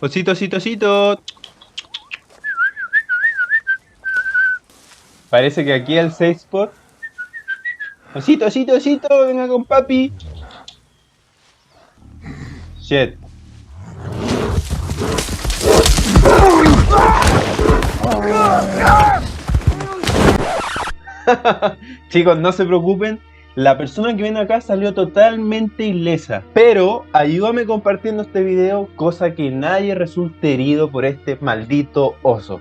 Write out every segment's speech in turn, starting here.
Osito, osito, osito. Parece que aquí el 6 spot. Osito, osito, osito, venga con papi. Shit. Chicos, no se preocupen. La persona que viene acá salió totalmente ilesa. Pero ayúdame compartiendo este video, cosa que nadie resulte herido por este maldito oso.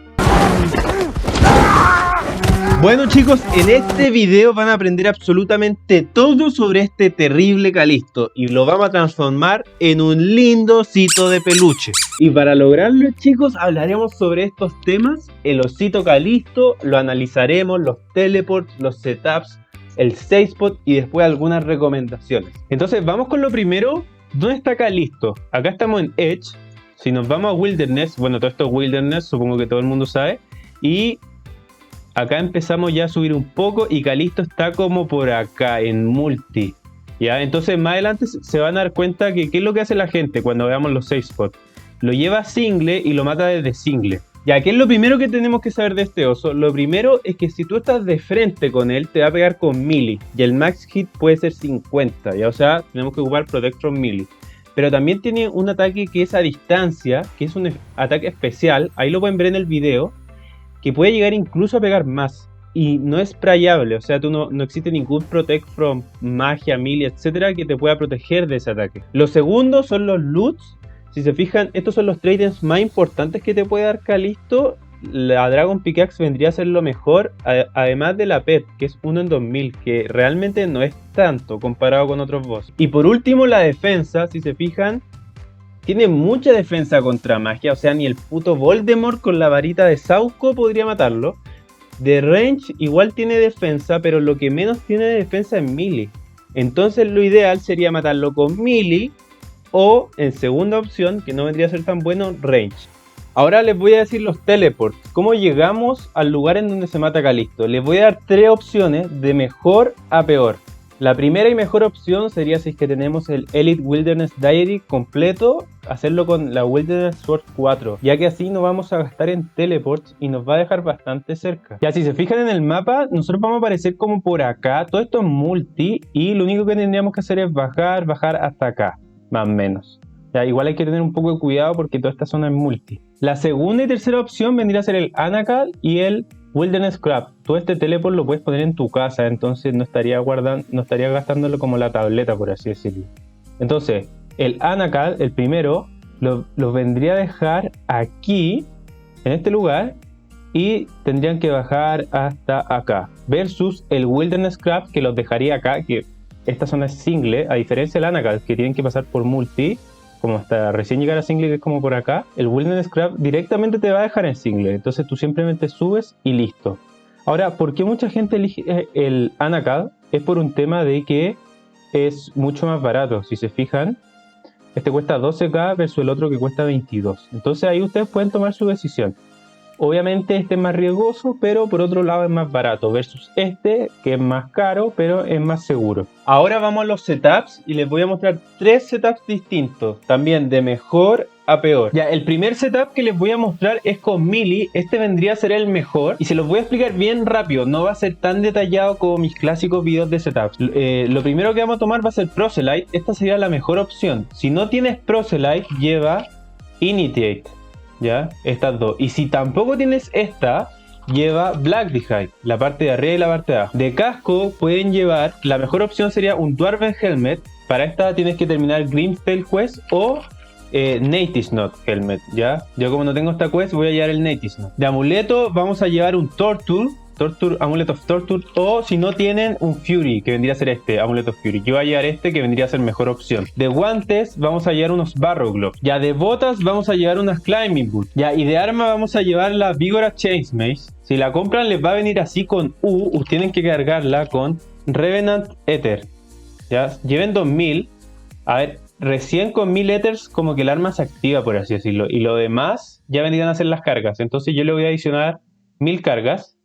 Bueno chicos, en este video van a aprender absolutamente todo sobre este terrible Calisto y lo vamos a transformar en un lindo osito de peluche. Y para lograrlo chicos, hablaremos sobre estos temas, el osito Calisto, lo analizaremos, los teleports, los setups, el 6 spot y después algunas recomendaciones. Entonces vamos con lo primero, ¿dónde está Calisto? Acá estamos en Edge, si nos vamos a Wilderness, bueno todo esto es Wilderness, supongo que todo el mundo sabe, y acá empezamos ya a subir un poco y Calisto está como por acá en multi. ¿Ya? Entonces más adelante se van a dar cuenta que qué es lo que hace la gente cuando veamos los 6 spots. Lo lleva a single y lo mata desde single. Ya, ¿qué es lo primero que tenemos que saber de este oso? Lo primero es que si tú estás de frente con él, te va a pegar con melee. Y el max hit puede ser 50, ¿ya? O sea, tenemos que ocupar Protect from melee. Pero también tiene un ataque que es a distancia, que es un ataque especial. Ahí lo pueden ver en el video. Que puede llegar incluso a pegar más y no es sprayable, o sea, no existe ningún protect from magia, melee, etcétera que te pueda proteger de ese ataque. Los segundos son los loots. Si se fijan, estos son los trades más importantes que te puede dar Calisto. La Dragon Pickaxe vendría a ser lo mejor, además de la Pet, que es 1 en 2000, que realmente no es tanto comparado con otros boss. Y por último la defensa, si se fijan, tiene mucha defensa contra magia, o sea, ni el puto Voldemort con la varita de Sauco podría matarlo. De range igual tiene defensa, pero lo que menos tiene de defensa es melee. Entonces lo ideal sería matarlo con melee o, en segunda opción, que no vendría a ser tan bueno, range. Ahora les voy a decir los teleports, cómo llegamos al lugar en donde se mata Calisto. Les voy a dar tres opciones de mejor a peor. La primera y mejor opción sería si es que tenemos el Elite Wilderness Diary completo, hacerlo con la Wilderness Sword 4, ya que así no vamos a gastar en teleports y nos va a dejar bastante cerca. Ya si se fijan en el mapa, nosotros vamos a aparecer como por acá, todo esto es multi y lo único que tendríamos que hacer es bajar hasta acá, más o menos. Ya, igual hay que tener un poco de cuidado porque toda esta zona es multi. La segunda y tercera opción vendría a ser el Anacal y el Wilderness Crab. Todo este teleport lo puedes poner en tu casa, entonces no estaría gastándolo como la tableta, por así decirlo. Entonces, el Anacal, el primero, lo vendría a dejar aquí, en este lugar, y tendrían que bajar hasta acá. Versus el Wilderness Crab, que los dejaría acá, que esta zona es single, a diferencia del Anacal, que tienen que pasar por multi, como hasta recién llegar a single, que es como por acá, el Wilderness Crab directamente te va a dejar en single, entonces tú simplemente subes y listo. Ahora, ¿por qué mucha gente elige el Anacal? Es por un tema de que es mucho más barato, si se fijan, este cuesta 12k versus el otro que cuesta 22, entonces ahí ustedes pueden tomar su decisión. Obviamente este es más riesgoso, pero por otro lado es más barato versus este que es más caro, pero es más seguro. Ahora vamos a los setups y les voy a mostrar tres setups distintos, también de mejor a peor. Ya, el primer setup que les voy a mostrar es con melee. Este vendría a ser el mejor y se los voy a explicar bien rápido, no va a ser tan detallado como mis clásicos videos de setups. Lo primero que vamos a tomar va a ser Proselyte. Esta sería la mejor opción. Si no tienes Proselyte, lleva Initiate. ¿Ya? Estas dos. Y si tampoco tienes esta, lleva Black Hide, la parte de arriba y la parte de abajo. De casco pueden llevar, la mejor opción sería un Dwarven Helmet. Para esta tienes que terminar Grimstale Quest o Native Knot Helmet, ¿ya? Yo como no tengo esta quest voy a llevar el Native Knot. De amuleto vamos a llevar un Torture, Amulet of Torture, o si no tienen un Fury, que vendría a ser este, Amulet of Fury. Yo voy a llevar este, que vendría a ser mejor opción. De guantes vamos a llevar unos Barrow Gloves. Ya de botas vamos a llevar unas Climbing Boots. Ya, y de arma vamos a llevar la Vigora Chainsmace. Si la compran les va a venir así con U, tienen que cargarla con Revenant Ether. Ya, lleven 2000. A ver, recién con 1000 Ethers como que el arma se activa, por así decirlo. Y lo demás ya vendrían a ser las cargas. Entonces yo le voy a adicionar 1000 cargas.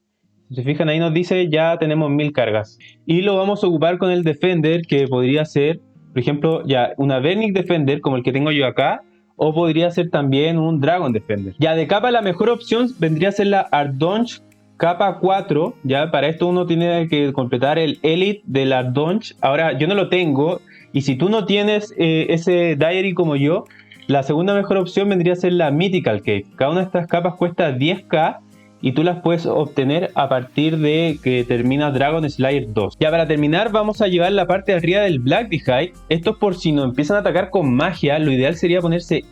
Si se fijan ahí nos dice ya tenemos 1000 cargas. Y lo vamos a ocupar con el Defender, que podría ser, por ejemplo, ya una Vernic Defender como el que tengo yo acá. o podría ser también un Dragon Defender. Ya de capa la mejor opción vendría a ser la Ardonge capa 4, ya para esto uno tiene que completar el Elite del Ardonge. Ahora yo no lo tengo, y si tú no tienes ese Diary como yo, la segunda mejor opción vendría a ser la Mythical Cape. Cada una de estas capas cuesta 10k y tú las puedes obtener a partir de que termina Dragon Slayer 2. Ya para terminar vamos a llevar la parte de arriba del Black D'Hide. Esto es por si nos empiezan a atacar con magia, lo ideal sería ponerse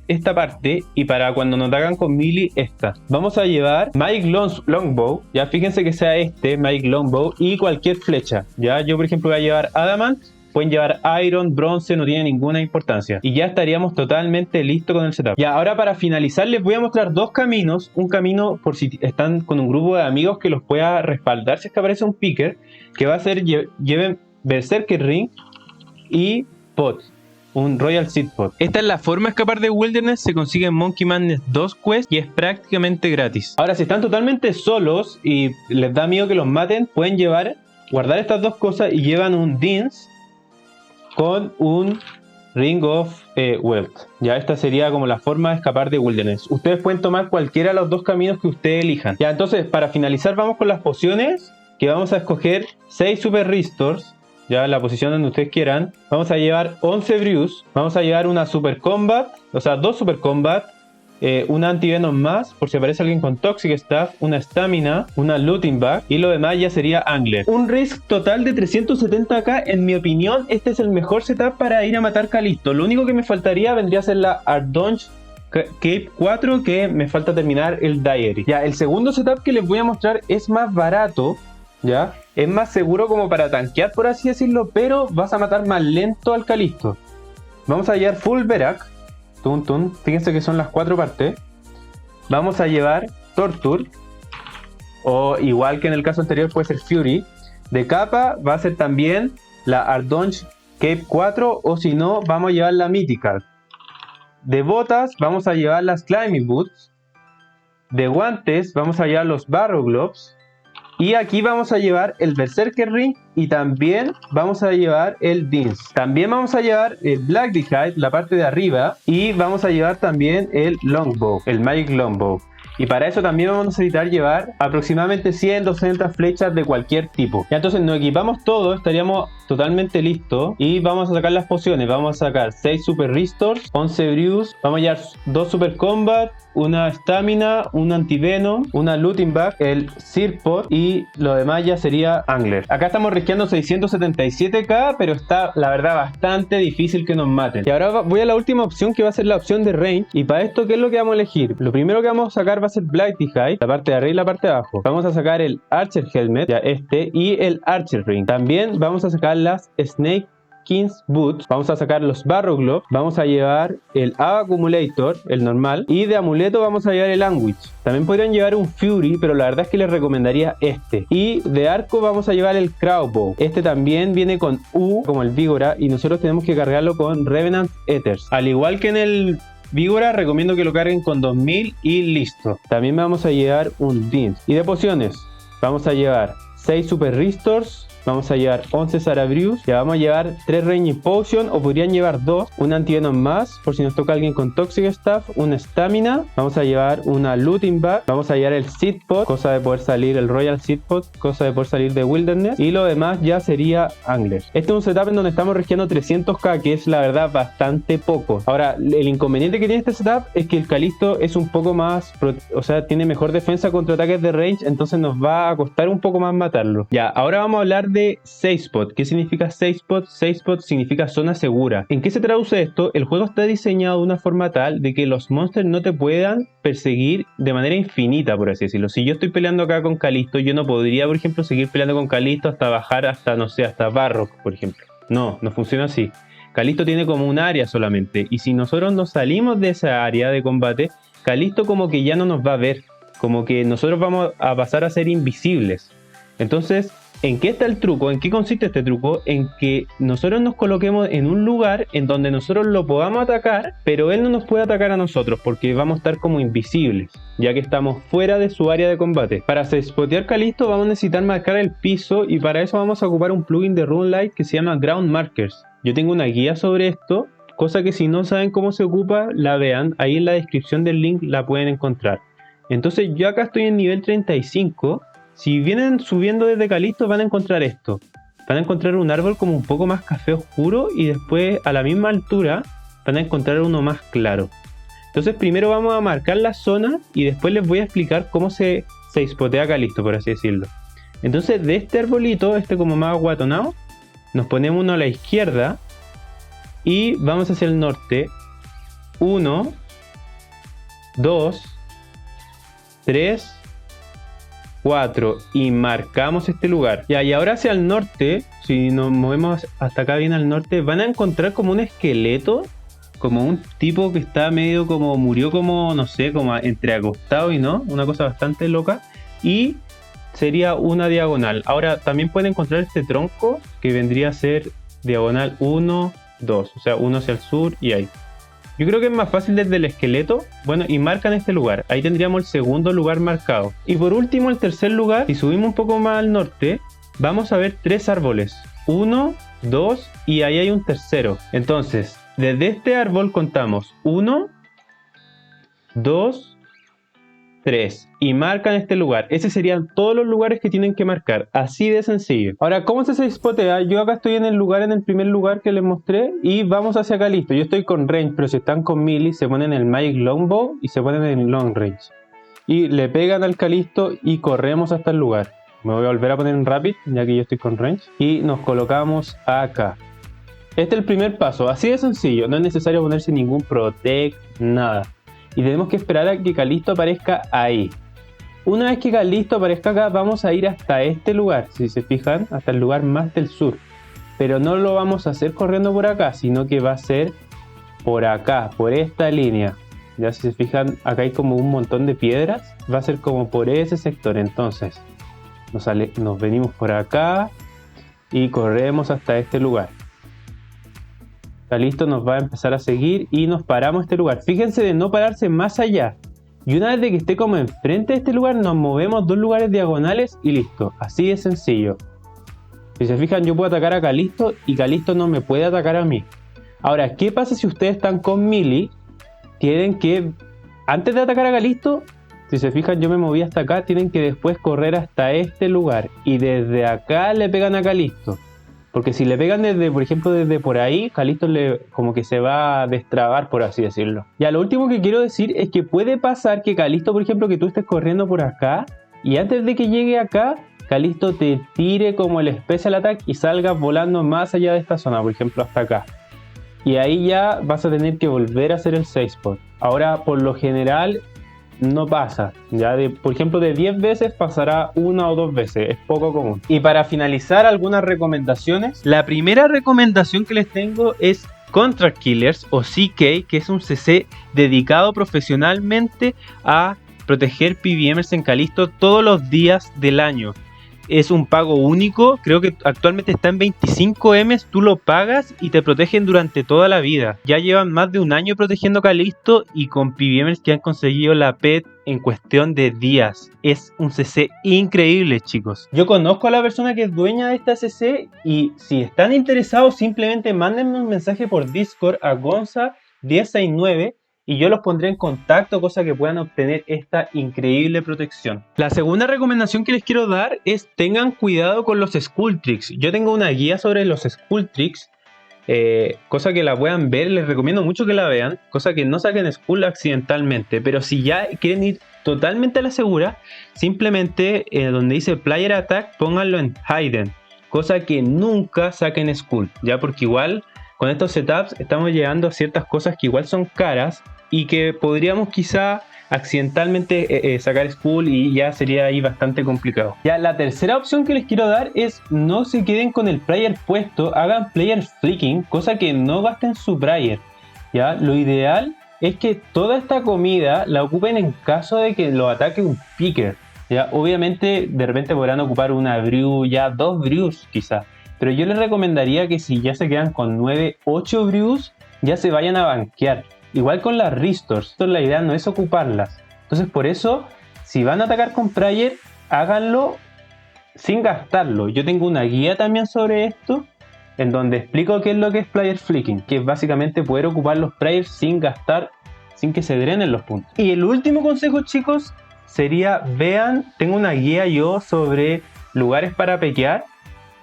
esta parte, y para cuando nos atacan con melee esta. Vamos a llevar Magic Longbow, ya fíjense que sea Magic Longbow, y cualquier flecha. Ya yo por ejemplo voy a llevar Adamant. Pueden llevar Iron, Bronce, no tiene ninguna importancia. Y ya estaríamos totalmente listos con el setup. Ya, ahora para finalizar les voy a mostrar dos caminos. Un camino por si están con un grupo de amigos que los pueda respaldar si es que aparece un picker. Que va a ser, lleven Berserker Ring y Pot. Un Royal Seed Pot. Esta es la forma de escapar de Wilderness. Se consigue en Monkey Madness 2 Quest y es prácticamente gratis. Ahora si están totalmente solos y les da miedo que los maten, pueden guardar estas dos cosas y llevan un Dins con un Ring of Wealth. Ya esta sería como la forma de escapar de Wilderness. Ustedes pueden tomar cualquiera de los dos caminos que ustedes elijan. Ya, entonces para finalizar vamos con las pociones, que vamos a escoger 6 Super Restores, ya en la posición donde ustedes quieran. Vamos a llevar 11 Brews, vamos a llevar una Super Combat, o sea 2 Super Combat, una Antivenom más por si aparece alguien con Toxic Staff, una Stamina, una Looting Bag, y lo demás ya sería Angler. Un risk total de 370k. En mi opinión este es el mejor setup para ir a matar Calisto. Lo único que me faltaría vendría a ser la Ardonge Cape 4, que me falta terminar el Diary. Ya, el segundo setup que les voy a mostrar es más barato, ya es más seguro como para tanquear por así decirlo, pero vas a matar más lento al Calisto. Vamos a llevar Full Berak. Fíjense que son las 4 partes. Vamos a llevar Torture, o igual que en el caso anterior puede ser Fury. De capa va a ser también la Ardonge Cape 4, o si no vamos a llevar la Mythical. De botas vamos a llevar las Climbing Boots. De guantes vamos a llevar los Barrow Gloves. Y aquí vamos a llevar el Berserker Ring y también vamos a llevar el Dins. También vamos a llevar el Black D'Hide, la parte de arriba, y vamos a llevar también el Longbow, el Magic Longbow. Y para eso también vamos a necesitar llevar aproximadamente 100-200 flechas de cualquier tipo. Ya, entonces nos equipamos todo, estaríamos totalmente listos. Y vamos a sacar las pociones. Vamos a sacar 6 Super Restores, 11 Brews, vamos a llevar 2 Super Combat, una Stamina, un Antivenom, una Looting Bag, el Seed Pot, y lo demás ya sería Angler. Acá estamos risqueando 677k, pero está la verdad bastante difícil que nos maten. Y ahora voy a la última opción, que va a ser la opción de range. Y para esto, ¿qué es lo que vamos a elegir? Lo primero que vamos a sacar va a ser Black D'Hide, la parte de arriba y la parte de abajo. Vamos a sacar el Archer Helmet, ya y el Archer Ring. También vamos a sacar las Snake King's Boots, vamos a sacar los Barrow Gloves, vamos a llevar el Ava Accumulator, el normal, y de amuleto vamos a llevar el Anguish. También podrían llevar un Fury, pero la verdad es que les recomendaría este. Y de arco vamos a llevar el Crowbow. Este también viene con U, como el Vígora, y nosotros tenemos que cargarlo con Revenant Ethers. Al igual que en el Vígora, recomiendo que lo carguen con 2000 y listo. También vamos a llevar un Dins. Y de pociones, vamos a llevar 6 Super Restores, vamos a llevar 11 Sarah Brews, ya vamos a llevar 3 Ranging Potion, o podrían llevar 2, un Antivenom más por si nos toca alguien con Toxic Staff, una Stamina, vamos a llevar una Looting Bag, vamos a llevar el Seed Pot, cosa de poder salir, el Royal Seed Pot, cosa de poder salir de Wilderness, y lo demás ya sería Angler. Este es un setup en donde estamos risqueando 300k, que es la verdad bastante poco. Ahora, el inconveniente que tiene este setup es que el Calisto es un poco más, o sea, tiene mejor defensa contra ataques de range, entonces nos va a costar un poco más matarlo. Ya, ahora vamos a hablar de Safe Spot. ¿Qué significa Safe Spot? Safe Spot significa zona segura. ¿En qué se traduce esto? El juego está diseñado de una forma tal de que los monsters no te puedan perseguir de manera infinita, por así decirlo. Si yo estoy peleando acá con Calisto, yo no podría, por ejemplo, seguir peleando con Calisto hasta bajar hasta, no sé, hasta Barrock, por ejemplo. No funciona así. Calisto tiene como un área solamente, y si nosotros nos salimos de esa área de combate, Calisto como que ya no nos va a ver, como que nosotros vamos a pasar a ser invisibles. Entonces, ¿en qué está el truco? ¿En qué consiste este truco? En que nosotros nos coloquemos en un lugar en donde nosotros lo podamos atacar, pero él no nos puede atacar a nosotros porque vamos a estar como invisibles, ya que estamos fuera de su área de combate. Para spotear Calisto vamos a necesitar marcar el piso, y para eso vamos a ocupar un plugin de RuneLite que se llama Ground Markers. Yo tengo una guía sobre esto, cosa que si no saben cómo se ocupa, la vean, ahí en la descripción del link la pueden encontrar. Entonces yo acá estoy en nivel 35, si vienen subiendo desde Calisto van a encontrar esto. Van a encontrar un árbol como un poco más café oscuro y después a la misma altura van a encontrar uno más claro. Entonces primero vamos a marcar la zona y después les voy a explicar cómo se spotea Calisto, por así decirlo. Entonces de este arbolito, este como más aguatonado, nos ponemos uno a la izquierda y vamos hacia el norte. 1, 2, 3, 4 y marcamos este lugar. Ya, y ahora hacia el norte, si nos movemos hasta acá bien al norte, van a encontrar como un esqueleto, como un tipo que está medio como murió como, no sé, como entre acostado y no, una cosa bastante loca. Y sería una diagonal. Ahora también pueden encontrar este tronco que vendría a ser diagonal 1, 2, o sea, uno hacia el sur y ahí. Yo creo que es más fácil desde el esqueleto. Bueno, y marcan este lugar. Ahí tendríamos el segundo lugar marcado. Y por último, el tercer lugar, si subimos un poco más al norte, vamos a ver 3 árboles. 1, 2 y ahí hay un tercero. Entonces, desde este árbol contamos 1, 2, 3 y marcan este lugar. Esos serían todos los lugares que tienen que marcar, así de sencillo. Ahora, ¿cómo se spotea? Yo acá estoy en el primer lugar que les mostré y vamos hacia Calisto. Yo estoy con range, pero si están con melee se ponen el Magic Longbow y se ponen en long range y le pegan al Calisto y corremos hasta el lugar. Me voy a volver a poner en rapid ya que yo estoy con range y nos colocamos acá. Este es el primer paso, así de sencillo. No es necesario ponerse ningún protect, nada. Y tenemos que esperar a que Calisto aparezca ahí. Una vez que Calisto aparezca acá, vamos a ir hasta este lugar, si se fijan, hasta el lugar más del sur. Pero no lo vamos a hacer corriendo por acá, sino que va a ser por acá, por esta línea. Ya si se fijan, acá hay como un montón de piedras, va a ser como por ese sector. Entonces, nos venimos por acá y corremos hasta este lugar. Calisto nos va a empezar a seguir y nos paramos a este lugar. Fíjense de no pararse más allá. Y una vez de que esté como enfrente de este lugar, nos movemos 2 lugares diagonales y listo. Así de sencillo. Si se fijan, yo puedo atacar a Calisto y Calisto no me puede atacar a mí. Ahora, ¿qué pasa si ustedes están con melee? Tienen que, antes de atacar a Calisto, si se fijan, yo me moví hasta acá, tienen que después correr hasta este lugar. Y desde acá le pegan a Calisto. Porque si le pegan desde, por ejemplo, desde por ahí, Calisto como que se va a destrabar, por así decirlo. Ya, lo último que quiero decir es que puede pasar que Calisto, por ejemplo, que tú estés corriendo por acá y antes de que llegue acá, Calisto te tire como el Special Attack y salgas volando más allá de esta zona, por ejemplo, hasta acá. Y ahí ya vas a tener que volver a hacer el safe spot. Ahora, por lo general, no pasa, ya por ejemplo de 10 veces pasará 1 o 2 veces, es poco común. Y para finalizar, algunas recomendaciones. La primera recomendación que les tengo es Contract Killers o CK, que es un CC dedicado profesionalmente a proteger PvMers en Calisto todos los días del año. Es un pago único, creo que actualmente está en 25 Ms, tú lo pagas y te protegen durante toda la vida. Ya llevan más de un año protegiendo Calisto y con PvMers que han conseguido la PET en cuestión de días. Es un CC increíble, chicos. Yo conozco a la persona que es dueña de esta CC y si están interesados simplemente mándenme un mensaje por Discord a Gonza1069 y yo los pondré en contacto, cosa que puedan obtener esta increíble protección. La segunda recomendación que les quiero dar es tengan cuidado con los Skull Tricks. Yo tengo una guía sobre los Skull Tricks, cosa que la puedan ver, les recomiendo mucho que la vean, cosa que no saquen Skull accidentalmente, pero si ya quieren ir totalmente a la segura, simplemente donde dice Player Attack, pónganlo en Hidden, cosa que nunca saquen Skull, ya porque igual con estos setups estamos llegando a ciertas cosas que igual son caras y que podríamos quizá accidentalmente sacar Skull y ya sería ahí bastante complicado. Ya la tercera opción que les quiero dar es no se queden con el player puesto, hagan player flicking, cosa que no gasten su player. Ya lo ideal es que toda esta comida la ocupen en caso de que lo ataque un picker. Ya obviamente de repente podrán ocupar una brew, ya 2 brews quizá, pero yo les recomendaría que si ya se quedan con 9, 8 brews, ya se vayan a banquear. Igual con las restores, la idea no es ocuparlas. Entonces por eso, si van a atacar con Prayer, háganlo sin gastarlo. Yo tengo una guía también sobre esto, en donde explico qué es lo que es player flicking, que es básicamente poder ocupar los players sin gastar, sin que se drenen los puntos. Y el último consejo, chicos, sería vean, tengo una guía yo sobre lugares para pequear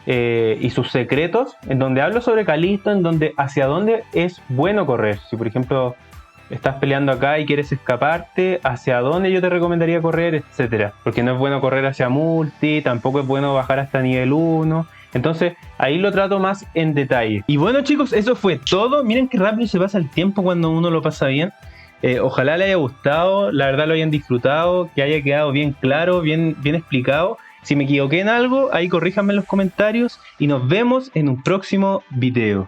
y sus secretos, en donde hablo sobre Calisto, en donde hacia dónde es bueno correr. Si por ejemplo estás peleando acá y quieres escaparte, hacia dónde yo te recomendaría correr, etcétera. Porque no es bueno correr hacia multi, tampoco es bueno bajar hasta nivel 1. Entonces ahí lo trato más en detalle. Y bueno, chicos, eso fue todo. Miren qué rápido se pasa el tiempo cuando uno lo pasa bien. Ojalá les haya gustado, la verdad lo hayan disfrutado, que haya quedado bien claro, bien explicado. Si me equivoqué en algo, ahí corríjanme en los comentarios y nos vemos en un próximo video.